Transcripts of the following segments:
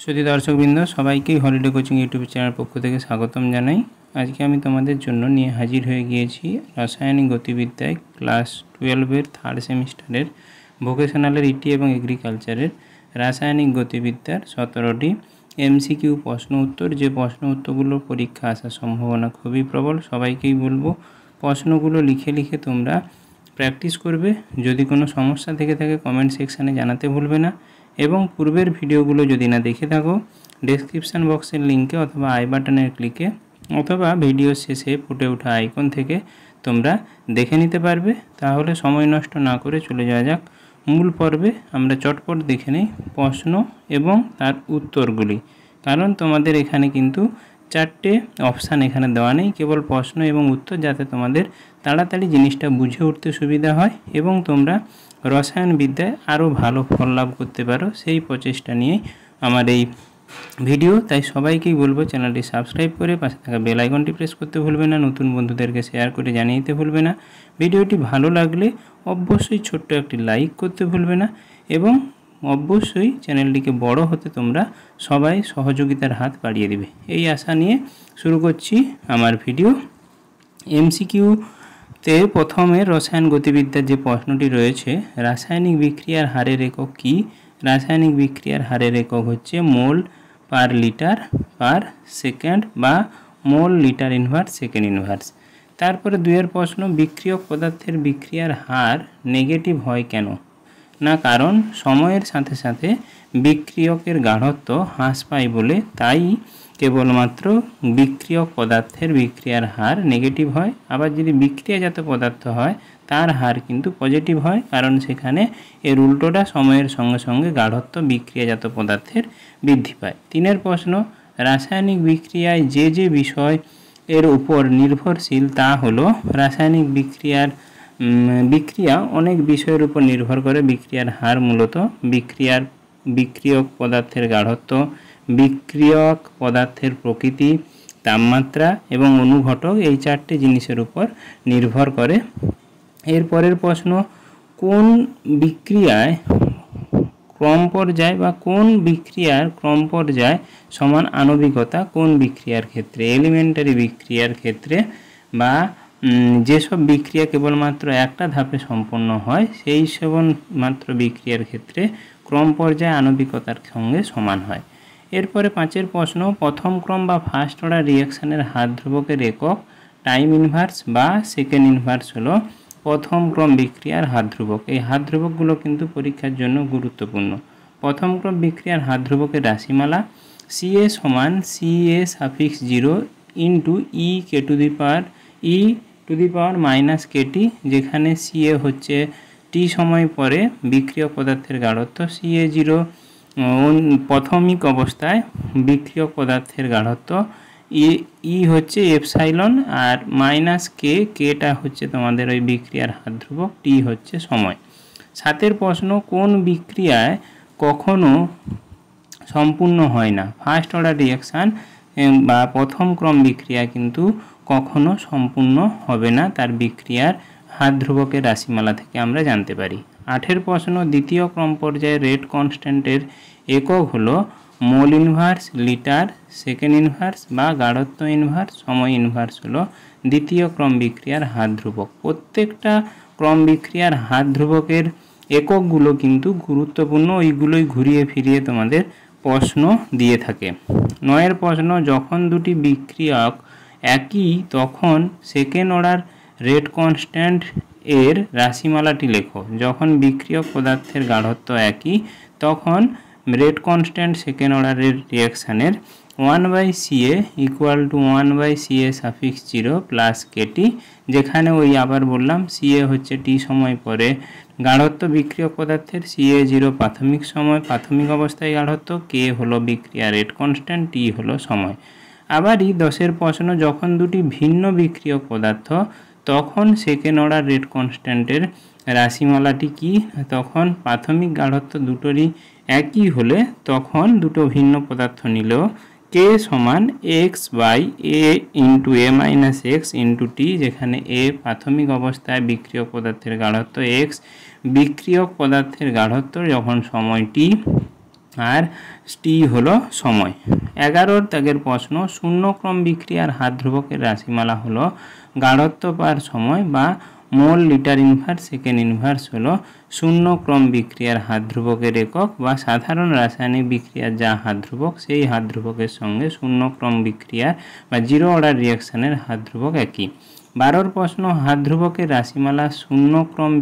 সুধী দর্শকবৃন্দ সবাইকেই holiday coaching YouTube channel পক্ষ থেকে স্বাগতম জানাই। আজকে আমি তোমাদের জন্য নিয়ে হাজির হয়ে গিয়েছি রাসায়নিক গতিবিদ্যায় ক্লাস 12-এর থার্ড সেমিস্টারের ভোকেশনালের ইটি এবং এগ্রিকালচারের রাসায়নিক গতিবিদ্যার 17টি এমসিকিউ প্রশ্ন উত্তর। যে প্রশ্ন উত্তরগুলোর পরীক্ষা আসার সম্ভাবনা খুবই প্রবল। সবাইকেই বলবো প্রশ্নগুলো লিখে লিখে তোমরা প্র্যাকটিস করবে। যদি কোনো সমস্যা থেকে থাকে কমেন্ট সেকশানে জানাতে ভুলবে না এবং পূর্বের ভিডিওগুলো যদি না দেখে থাকো ডেসক্রিপশান বক্সের লিঙ্কে অথবা আই বাটনের ক্লিকে অথবা ভিডিও শেষে ফুটে ওঠা আইকন থেকে তোমরা দেখে নিতে পারবে। তাহলে সময় নষ্ট না করে চলে যাওয়া যাক মূল পর্বে। আমরা চটপট দেখে নিই প্রশ্ন এবং তার উত্তরগুলি, কারণ তোমাদের এখানে কিন্তু 4টে অপশান এখানে দেওয়া নেই, কেবল প্রশ্ন এবং উত্তর, যাতে তোমাদের তাড়াতাড়ি জিনিসটা বুঝে উঠতে সুবিধা হয় এবং তোমরা রসায়ন বিদ্যায় আরও ভালো ফল লাভ করতে পারো, সেই প্রচেষ্টা নিয়ে আমার এই ভিডিও। তাই সবাইকেই বলবো চ্যানেলটি সাবস্ক্রাইব করে পাশে থাকা বেল আইকনটি প্রেস করতে ভুলবে না, নতুন বন্ধুদেরকে শেয়ার করে জানিয়ে দিতে ভুলবে না। ভিডিওটি ভালো লাগলে অবশ্যই ছোট্ট একটি লাইক করতে ভুলবে না এবং অবশ্যই চ্যানেলটিকে বড় হতে তোমরা সবাই সহযোগিতার হাত বাড়িয়ে দিবে, এই আশা নিয়ে শুরু করছি আমার ভিডিও। এমসিকিউতে প্রথমে রসায়ন গতিবিদ্যার যে প্রশ্নটি রয়েছে, রাসায়নিক বিক্রিয়ার হারের একক কী? রাসায়নিক বিক্রিয়ার হারের একক হচ্ছে মোল পার লিটার পার সেকেন্ড বা মোল লিটার ইনভার্স সেকেন্ড ইনভার্স। তারপরে 2-এর প্রশ্ন, বিক্রিয়ক পদার্থের বিক্রিয়ার হার নেগেটিভ হয় কেন? না, কারণ সময়ের সাথে সাথে বিক্রিয়কের গাঢ়ত্ব হ্রাস পায় বলে, তাই কেবলমাত্র বিক্রিয়ক পদার্থের বিক্রিয়ার হার নেগেটিভ হয়। আবার যদি বিক্রিয়াজাত পদার্থ হয় তার হার কিন্তু পজিটিভ হয়, কারণ সেখানে এর উল্টোটা, সময়ের সঙ্গে সঙ্গে গাঢ়ত্ব বিক্রিয়াজাত পদার্থের বৃদ্ধি পায়। 3-এর প্রশ্ন, রাসায়নিক বিক্রিয়ায় যে যে বিষয় এর উপর নির্ভরশীল তা হলো, রাসায়নিক বিক্রিয়া অনেক বিষয়ের উপর নির্ভর করে। বিক্রিয়ার হার মূলত বিক্রিয়ক পদার্থের গাঢ়ত্ব, বিক্রিয়ক পদার্থের প্রকৃতি, তাপমাত্রা এবং অনুঘটক, এই 4টে জিনিসের উপর নির্ভর করে। এরপরের প্রশ্ন, কোন বিক্রিয়ায় ক্রম পর্যায় বা কোন বিক্রিয়ার ক্রম পর্যায় সমান আণবিকতা কোন বিক্রিয়ার ক্ষেত্রে? এলিমেন্টারি বিক্রিয়ার ক্ষেত্রে বা যেসব বিক্রিয়া কেবলমাত্র একটা ধাপে সম্পন্ন হয় সেই সব মাত্র বিক্রিয়ার ক্ষেত্রে ক্রম পর্যায়ে আণবিকতার সঙ্গে সমান হয়। এরপরে 5-এর প্রশ্ন, প্রথম ক্রম বা ফার্স্ট অর্ডার রিঅ্যাকশানের হার ধ্রুবকের একক টাইম ইনভার্স বা সেকেন্ড ইনভার্স হলো প্রথম ক্রম বিক্রিয়ার হার ধ্রুবক। এই হার ধ্রুবকগুলো কিন্তু পরীক্ষার জন্য গুরুত্বপূর্ণ। প্রথম ক্রম বিক্রিয়ার হার ধ্রুবকের রাশিমালা CA সমান CA∪0 into E to the power minus KT, যেখানে CA হচ্ছে টি সময় পরে বিক্রিয়ক পদার্থের গাঢ়ত্ব, CA0 প্রাথমিক অবস্থায় বিক্রিয়ক পদার্থের গাঢ়ত্ব, ই হচ্ছে এপসাইলন, আর মাইনাস কেটা হচ্ছে তোমাদের ওই বিক্রিয়ার হার ধ্রুবক, টি হচ্ছে সময়। 7-এর প্রশ্ন, কোন বিক্রিয়ায় কখনো সম্পূর্ণ হয় না? ফার্স্ট অর্ডার রিঅ্যাকশান বা প্রথম ক্রম বিক্রিয়া কিন্তু কখনো সম্পূর্ণ হবে না, তার বিক্রিয়ার হার ধ্রুবকের রাশিমালা থেকে আমরা জানতে পারি। 8-এর প্রশ্ন, দ্বিতীয় ক্রম পর্যায়ে রেট কনস্ট্যান্টের একক হলো mole inverse, litre, second inverse বা গাঢ়ত্ব ইনভার্স, সময় ইনভার্স হলো দ্বিতীয় ক্রম বিক্রিয়ার হার ধ্রুবক। প্রত্যেকটা ক্রম বিক্রিয়ার হার ধ্রুবকের এককগুলো কিন্তু গুরুত্বপূর্ণ, ওইগুলোই ঘুরিয়ে ফিরিয়ে তোমাদের প্রশ্ন দিয়ে থাকে। 9-এর প্রশ্ন, যখন দুটি বিক্রিয়ক একই তখন সেকেন্ড অর্ডার রেট কনস্ট্যান্ট এর রাশিমালাটি লেখো। যখন বিক্রিয়ক পদার্থের গাঢ়ত্ব একই তখন রেট কনস্ট্যান্ট সেকেন্ড অর্ডারের রিঅ্যাকশানের 1/CA = 1/CA∪0 প্লাস KT, যেখানে ওই আবার বললাম CA হচ্ছে টি সময় পরে গাঢ়ত্ব বিক্রিয়ক পদার্থের, CA0 প্রাথমিক অবস্থায় গাঢ়ত্ব, K হলো বিক্রিয়া রেট কনস্ট্যান্ট, T হলো সময়। আবারই 10-এর প্রশ্ন, যখন দুটি ভিন্ন বিক্রিয়ক পদার্থ তখন সেকেন্ড অর্ডার রেট কনস্ট্যান্টের রাশিমালাটি কি? তখন প্রাথমিক গাঢ়ত্ব দুটোরই একই হলে তখন দুটো ভিন্ন পদার্থ নিলেও K সমান x/A∗A-x T, যেখানে A প্রাথমিক অবস্থায় বিক্রিয়ক পদার্থের গাঢ়ত্ব, x বিক্রিয়ক পদার্থের গাঢ়ত্ব যখন সময় T, আর টি হলো সময়। 11 দাগের প্রশ্ন, শূন্যক্রম বিক্রিয়ার হার ধ্রুবকের রাশিমালা হলো গাঢ়ত্ব পার সময় বা মোল লিটার ইনভার্স সেকেন্ড ইনভার্স হলো শূন্যক্রম বিক্রিয়ার হার ধ্রুবকের একক বা সাধারণ রাসায়নিক বিক্রিয়ার যা হার ধ্রুবক সেই হার ধ্রুবকের সঙ্গে শূন্যক্রম বিক্রিয়ার বা জিরো অর্ডার রিয়াকশানের হার ধ্রুবক একই। 12 প্রশ্ন, হার ধ্রুবকের রাশিমালা শূন্যক্রম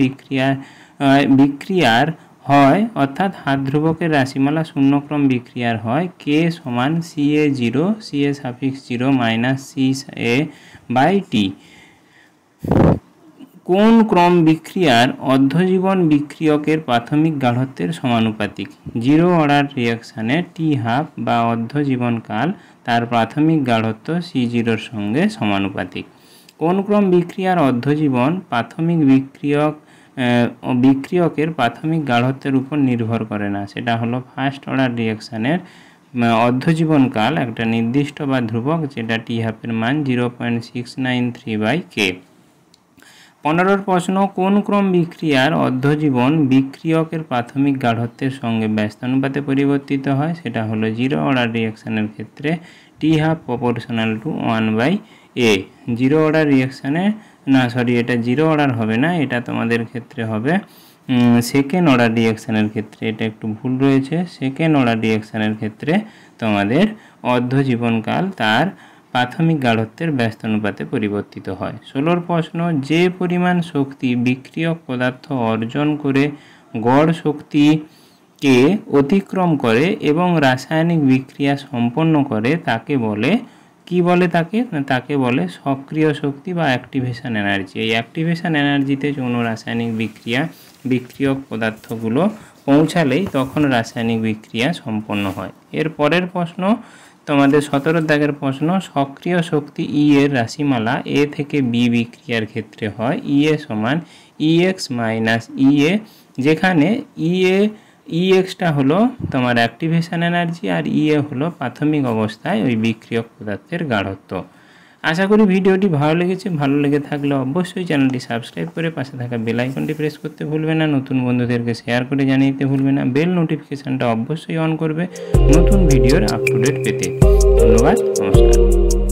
বিক্রিয়ার হয় অর্থাৎ হার ধ্রুবকের রাশিমালা শূন্যক্রম বিক্রিয়ার হয় কে সমান CA0 CA∪0 মাইনাস CA/T। কোন ক্রম বিক্রিয়ার অর্ধজীবন বিক্রিয়কের প্রাথমিক গাঢ়ত্বের সমানুপাতিক? জিরো অর্ডার রিয়াকশানে T½ বা অর্ধজীবনকাল তার প্রাথমিক গাঢ়ত্ব C0-র সঙ্গে সমানুপাতিক। কোন ক্রম বিক্রিয়ার অর্ধজীবন প্রাথমিক বিক্রিয়কের প্রাথমিক গাঢ়ত্বের উপর নির্ভর করে না? সেটা হলো ফার্স্ট অর্ডার রিয়াকশানের অর্ধজীবনকাল একটা নির্দিষ্ট বা ধ্রুবক, যেটা T½ মান 0.693/K। 15 প্রশ্ন, কোন ক্রম বিক্রিয়ার অর্ধজীবন বিক্রিয়কের প্রাথমিক গাঢ়ত্বের সঙ্গে ব্যস্তানুপাতে পরিবর্তিত হয়? সেটা হলো জিরো অর্ডার রিয়াকশানের ক্ষেত্রে T½ proportional to 1/A। Zero order রিয়াকশানে এটা জিরো অর্ডার হবে না, এটা তোমাদের ক্ষেত্রে হবে সেকেন্ড অর্ডার রিয়াকশানের ক্ষেত্রে, এটা একটু ভুল রয়েছে। সেকেন্ড অর্ডার রিয়াকশানের ক্ষেত্রে তোমাদের অর্ধজীবনকাল তার প্রাথমিক গাঢ়ত্বের ব্যস্তানুপাতে পরিবর্তিত হয়। 16 প্রশ্ন, যে পরিমাণ শক্তি বিক্রিয়ক পদার্থ অর্জন করে গড় শক্তিকে অতিক্রম করে এবং রাসায়নিক বিক্রিয়া সম্পন্ন করে তাকে বলে কি বলে? তাকে বলে সক্রিয় শক্তি বা অ্যাক্টিভেশন এনার্জি। এই অ্যাক্টিভেশন এনার্জিতে যৌন রাসায়নিক বিক্রিয়ক পদার্থগুলো পৌঁছালেই তখন রাসায়নিক বিক্রিয়া সম্পন্ন হয়। এর পরের প্রশ্ন তোমাদের 17 দাগের প্রশ্ন, সক্রিয় শক্তি E এর রাশিমালা A থেকে B বিক্রিয়ার ক্ষেত্রে হয় EA সমান EX মাইনাস EA, যেখানে EXটা হলো তোমার অ্যাক্টিভেশন এনার্জি আর EA হলো প্রাথমিক অবস্থায় ওই বিক্রিয়ক পদার্থের গাঢ়ত্ব। আশা করি ভিডিওটি ভালো লেগেছে। ভালো লেগে থাকলে অবশ্যই চ্যানেলটি সাবস্ক্রাইব করে পাশে থাকা বেল আইকনটি প্রেস করতে ভুলবে না। নতুন বন্ধুদেরকে শেয়ার করে জানিয়ে দিতে ভুলবে না। বেল নোটিফিকেশানটা অবশ্যই অন করবে নতুন ভিডিওর আপ টু ডেট পেতে। ধন্যবাদ, নমস্কার।